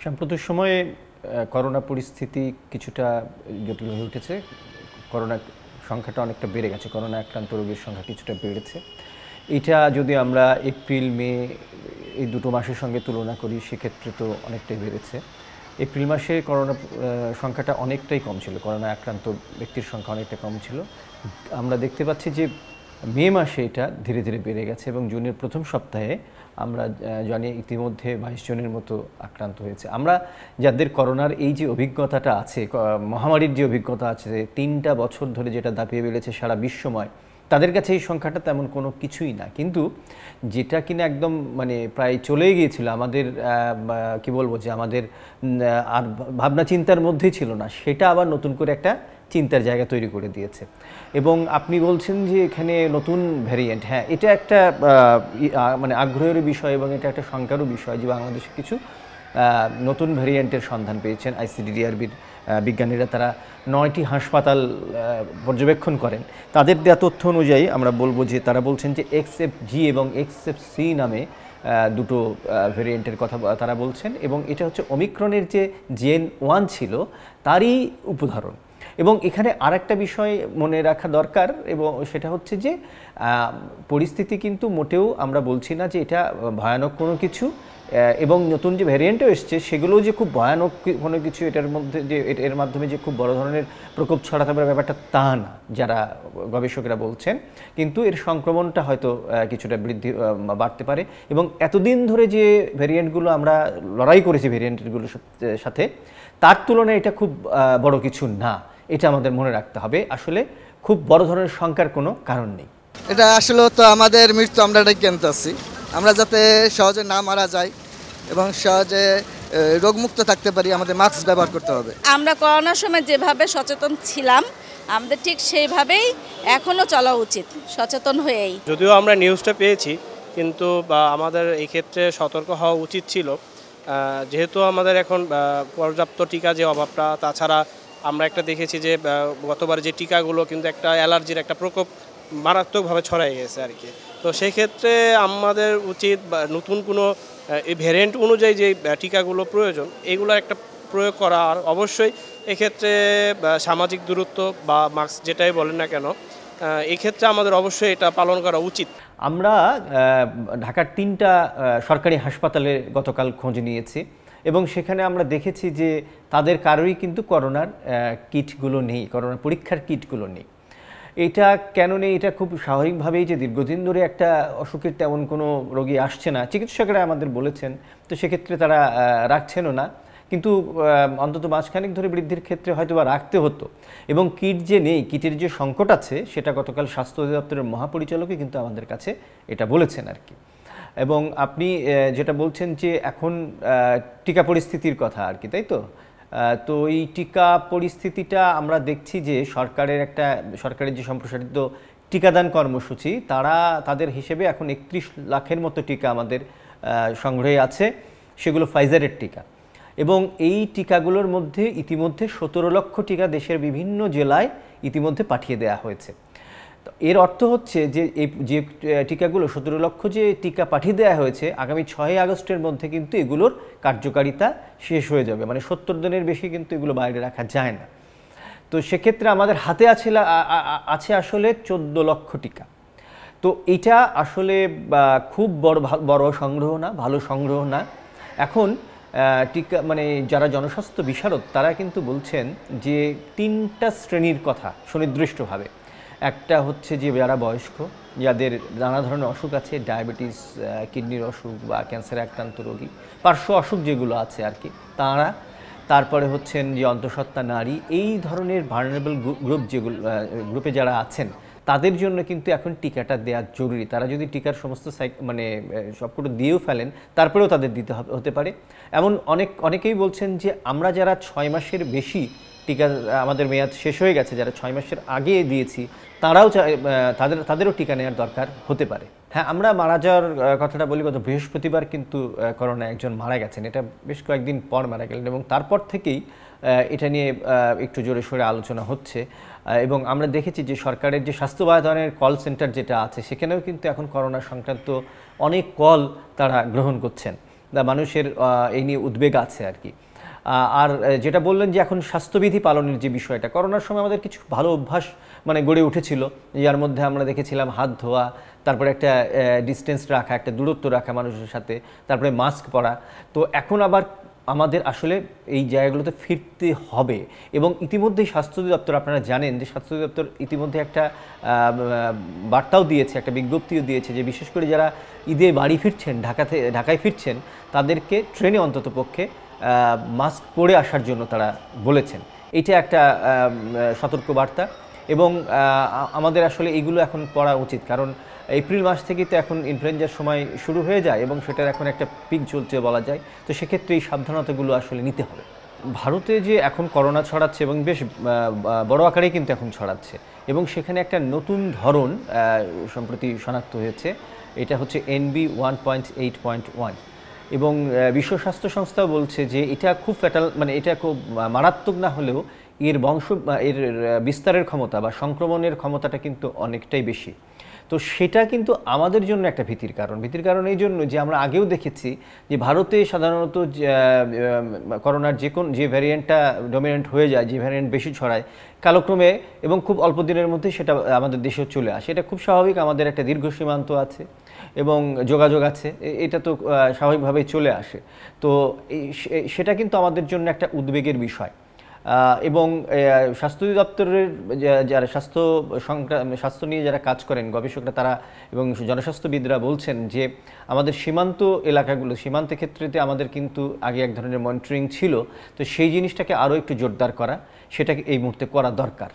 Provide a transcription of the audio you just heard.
সাম্প্রতিক সময়ে করোনা পরিস্থিতি কিছুটা জটিল হয়ে উঠেছে। করোনা সংখ্যাটা অনেকটা বেড়ে গেছে, করোনা আক্রান্ত রোগীর সংখ্যা কিছুটা বেড়েছে। এটা যদি আমরা এপ্রিল মে এই দুটো মাসের সঙ্গে তুলনা করি সেক্ষেত্রে তো অনেকটাই বেড়েছে। এপ্রিল মাসে করোনা সংখ্যাটা অনেকটাই কম ছিল, করোনা আক্রান্ত ব্যক্তির সংখ্যা অনেকটা কম ছিল। আমরা দেখতে পাচ্ছি যে মে মাসে এটা ধীরে ধীরে বেড়ে গেছে এবং জুনের প্রথম সপ্তাহে আমরা জানি ইতিমধ্যে 22 জনের মতো আক্রান্ত হয়েছে। আমরা যাদের করোনার এই যে অভিজ্ঞতাটা আছে, মহামারীর যে অভিজ্ঞতা আছে, 3টা বছর ধরে যেটা দাপিয়ে বেড়েছে সারা বিশ্বময়, তাদের কাছে এই সংখ্যাটা তেমন কোনো কিছুই না। কিন্তু যেটা কিনা একদম মানে প্রায় চলেই গিয়েছিল, আমাদের কি বলবো যে আমাদের আর ভাবনা চিন্তার মধ্যেই ছিল না, সেটা আবার নতুন করে একটা চিন্তার জায়গা তৈরি করে দিয়েছে। এবং আপনি বলছেন যে এখানে নতুন ভ্যারিয়েন্ট, হ্যাঁ এটা একটা মানে আগ্রহের বিষয় এবং এটা একটা শঙ্কারও বিষয় যে বাংলাদেশে কিছু নতুন ভ্যারিয়েন্টের সন্ধান পেয়েছেন আইসিডিডিআরবির বিজ্ঞানীরা। তারা 9টি হাসপাতাল পর্যবেক্ষণ করেন। তাদের দেওয়া তথ্য অনুযায়ী আমরা বলবো যে তারা বলছেন যে XFG এবং XFC নামে দুটো ভ্যারিয়েন্টের কথা তারা বলছেন, এবং এটা হচ্ছে ওমিক্রনের যে Gen1 ছিল তারই উপধারণ। এবং এখানে আরেকটা বিষয় মনে রাখা দরকার, এবং সেটা হচ্ছে যে পরিস্থিতি কিন্তু মোটেও আমরা বলছি না যে এটা ভয়ানক কোনো কিছু, এবং নতুন যে ভ্যারিয়েন্টও এসছে সেগুলোও যে খুব ভয়ানক কোনো কিছু, এটার মধ্যে যে এর মাধ্যমে যে খুব বড় ধরনের প্রকোপ ছড়াতে পারে ব্যাপারটা তা না, যারা গবেষকরা বলছেন। কিন্তু এর সংক্রমণটা হয়তো কিছুটা বাড়তে পারে, এবং এতদিন ধরে যে ভ্যারিয়েন্টগুলো আমরা লড়াই করেছি ভ্যারিয়েন্টগুলোর সাথে, তার তুলনায় এটা খুব বড় কিছু না, এটা আমাদের মনে রাখতে হবে। আসলে খুব বড় ধরনের শঙ্কার কোনো কারণ নেই। এটা আসলে তো আমাদের মৃত্যু আমরা এটাই কিনতে আসছি, আমরা যাতে সহজে না মারা যাই এবং সহজে রোগমুক্ত থাকতে পারি, আমাদের মাস্ক ব্যবহার করতে হবে। আমরা করোনার সময় যেভাবে সচেতন ছিলাম, আমাদের ঠিক সেইভাবেই এখনও চলা উচিত, সচেতন হয়েই। যদিও আমরা নিউজটা পেয়েছি, কিন্তু আমাদের এই ক্ষেত্রে সতর্ক হওয়া উচিত ছিল, যেহেতু আমাদের এখন পর্যাপ্ত টিকা যে অভাবটা, তাছাড়া আমরা একটা দেখেছি যে গতবার যে টিকাগুলো কিন্তু একটা অ্যালার্জির একটা প্রকোপ মারাত্মকভাবে ছড়াই গেছে আর কি। তো সেই ক্ষেত্রে আমাদের উচিত নতুন কোনো এই ভ্যারিয়েন্ট অনুযায়ী যে টিকাগুলো প্রয়োজন এগুলোর একটা প্রয়োগ করা, আর অবশ্যই এক্ষেত্রে সামাজিক দূরত্ব বা মাস্ক যেটাই বলেন না কেন, এক্ষেত্রে আমাদের অবশ্যই এটা পালন করা উচিত। আমরা ঢাকার 3টা সরকারি হাসপাতালে গতকাল খোঁজ নিয়েছি, এবং সেখানে আমরা দেখেছি যে তাদের কারোরই কিন্তু করোনার কিটগুলো নেই, করোনা পরীক্ষার কিটগুলো নেই। এটা কেন নেই? এটা খুব স্বাভাবিকভাবেই যে দীর্ঘদিন ধরে একটা অসুখের তেমন কোনো রোগী আসছে না, চিকিৎসকরা আমাদের বলেছেন, তো সেক্ষেত্রে তারা রাখছেনও না। কিন্তু অন্তত মাসখানেক ধরে বৃদ্ধির ক্ষেত্রে হয়তো বা রাখতে হতো। এবং কিট যে নেই, কিটের যে সংকট আছে, সেটা গতকাল স্বাস্থ্য অধিদপ্তরের মহাপরিচালকই কিন্তু আমাদের কাছে এটা বলেছেন আর কি। এবং আপনি যেটা বলছেন যে এখন টিকা পরিস্থিতির কথা আর কি, তাই তো? তো এই টিকা পরিস্থিতিটা আমরা দেখছি যে সরকারের যে সম্প্রসারিত টিকাদান কর্মসূচি, তাদের হিসেবে এখন 31 লাখের মতো টিকা আমাদের সংগ্রহে আছে, সেগুলো ফাইজারের টিকা। এবং এই টিকাগুলোর মধ্যে ইতিমধ্যে 17 লক্ষ টিকা দেশের বিভিন্ন জেলায় ইতিমধ্যে পাঠিয়ে দেওয়া হয়েছে। তো এর অর্থ হচ্ছে যে এই যে টিকাগুলো 17 লক্ষ যে টিকা পাঠিয়ে দেওয়া হয়েছে, আগামী 6 আগস্টের মধ্যে কিন্তু এগুলোর কার্যকারিতা শেষ হয়ে যাবে, মানে 70 দিনের বেশি কিন্তু এগুলো বাইরে রাখা যায় না। তো সেক্ষেত্রে আমাদের হাতে আছে আসলে 14 লক্ষ টিকা। তো এটা আসলে খুব বড় সংগ্রহ না, ভালো সংগ্রহ না। এখন টিকা মানে যারা জনস্বাস্থ্য বিশারদ তারা কিন্তু বলছেন যে 3টা শ্রেণীর কথা সুনির্দিষ্টভাবে। একটা হচ্ছে যে যারা বয়স্ক, যাদের নানা ধরনের অসুখ আছে, ডায়াবেটিস, কিডনির অসুখ বা ক্যান্সারে আক্রান্ত রোগী, পার্শ্ব অসুখ যেগুলো আছে আর কি, তারা। তারপরে হচ্ছেন যে অন্তঃসত্ত্বা নারী, এই ধরনের ভালনারেবল গ্রুপে যারা আছেন, তাদের জন্য কিন্তু এখন টিকাটা দেওয়া জরুরি। তারা যদি টিকার সমস্ত মানে সবকটা দিয়েও ফেলেন, তারপরেও তাদের দিতে হতে পারে। এমন অনেকেই বলছেন যে আমরা যারা 6 মাসের বেশি টিকা, আমাদের মেয়াদ শেষ হয়ে গেছে, যারা 6 মাসের আগে দিয়েছি, তারাও তাদেরও টিকা নেওয়ার দরকার হতে পারে। হ্যাঁ, আমরা মারা যাওয়ার কথাটা বলি, গত বৃহস্পতিবার কিন্তু করোনা একজন মারা গেছেন, এটা বেশ কয়েকদিন পর মারা গেলেন, এবং তারপর থেকেই এটা নিয়ে একটু জোরে সোরে আলোচনা হচ্ছে। এবং আমরা দেখেছি যে সরকারের যে স্বাস্থ্য বাতায়নের কল সেন্টার যেটা আছে, সেখানেও কিন্তু এখন করোনা সংক্রান্ত অনেক কল তারা গ্রহণ করছেন। মানুষের এই নিয়ে উদ্বেগ আছে আর কি। আর যেটা বললেন যে এখন স্বাস্থ্যবিধি পালনের যে বিষয়টা, করোনার সময় আমাদের কিছু ভালো অভ্যাস মানে গড়ে উঠেছিল, যার মধ্যে আমরা দেখেছিলাম হাত ধোয়া, তারপরে একটা ডিস্টেন্স রাখা, একটা দূরত্ব রাখা মানুষের সাথে, তারপরে মাস্ক পরা। তো এখন আবার আমাদের আসলে এই জায়গাগুলোতে ফিরতে হবে। এবং ইতিমধ্যেই স্বাস্থ্য দপ্তর, আপনারা জানেন যে স্বাস্থ্য দপ্তর ইতিমধ্যে একটা বার্তাও দিয়েছে, একটা বিজ্ঞপ্তিও দিয়েছে যে বিশেষ করে যারা ঈদে বাড়ি ফিরছেন, ঢাকায় ফিরছেন, তাদেরকে ট্রেনে অন্তত পক্ষে মাস্ক পরে আসার জন্য তারা বলেছেন। এটা একটা সতর্ক বার্তা। এবং আমাদের আসলে এইগুলো এখন পড়া উচিত, কারণ এপ্রিল মাস থেকেই তো এখন ইনফ্লুয়েঞ্জার সময় শুরু হয়ে যায় এবং সেটার এখন একটা পিক চলছে বলা যায়। তো সেক্ষেত্রে এই সাবধানতাগুলো আসলে নিতে হবে। ভারতে যে এখন করোনা ছড়াচ্ছে এবং বেশ বড় আকারেই কিন্তু এখন ছড়াচ্ছে, এবং সেখানে একটা নতুন ধরন সম্প্রতি শনাক্ত হয়েছে, এটা হচ্ছে NB1.8.1। এবং বিশ্ব স্বাস্থ্য সংস্থা বলছে যে এটা খুব ফ্যাটাল, মানে এটা খুব মারাত্মক না হলেও এর এর বিস্তারের ক্ষমতা বা সংক্রমণের ক্ষমতাটা কিন্তু অনেকটাই বেশি। তো সেটা কিন্তু আমাদের জন্য একটা ভীতির কারণ এই জন্য যে আমরা আগেও দেখেছি যে ভারতে সাধারণত করোনার যে ভ্যারিয়েন্টটা ডমিনেন্ট হয়ে যায়, যে ভ্যারিয়েন্ট বেশি ছড়ায়, কালক্রমে এবং খুব অল্প দিনের মধ্যে সেটা আমাদের দেশেও চলে আসে। এটা খুব স্বাভাবিক, আমাদের একটা দীর্ঘ সীমান্ত আছে এবং যোগাযোগ আছে, এটা তো স্বাভাবিকভাবেই চলে আসে। তো সেটা কিন্তু আমাদের জন্য একটা উদ্বেগের বিষয়। এবং স্বাস্থ্য দপ্তরের যারা স্বাস্থ্য নিয়ে যারা কাজ করেন, গবেষকরা তারা এবং জনস্বাস্থ্যবিদরা বলছেন যে আমাদের সীমান্ত এলাকাগুলো, সীমান্তের ক্ষেত্রেতে আমাদের কিন্তু আগে এক ধরনের মনিটরিং ছিল, তো সেই জিনিসটাকে আরও একটু জোরদার করা, সেটাকে এই মুহূর্তে করা দরকার।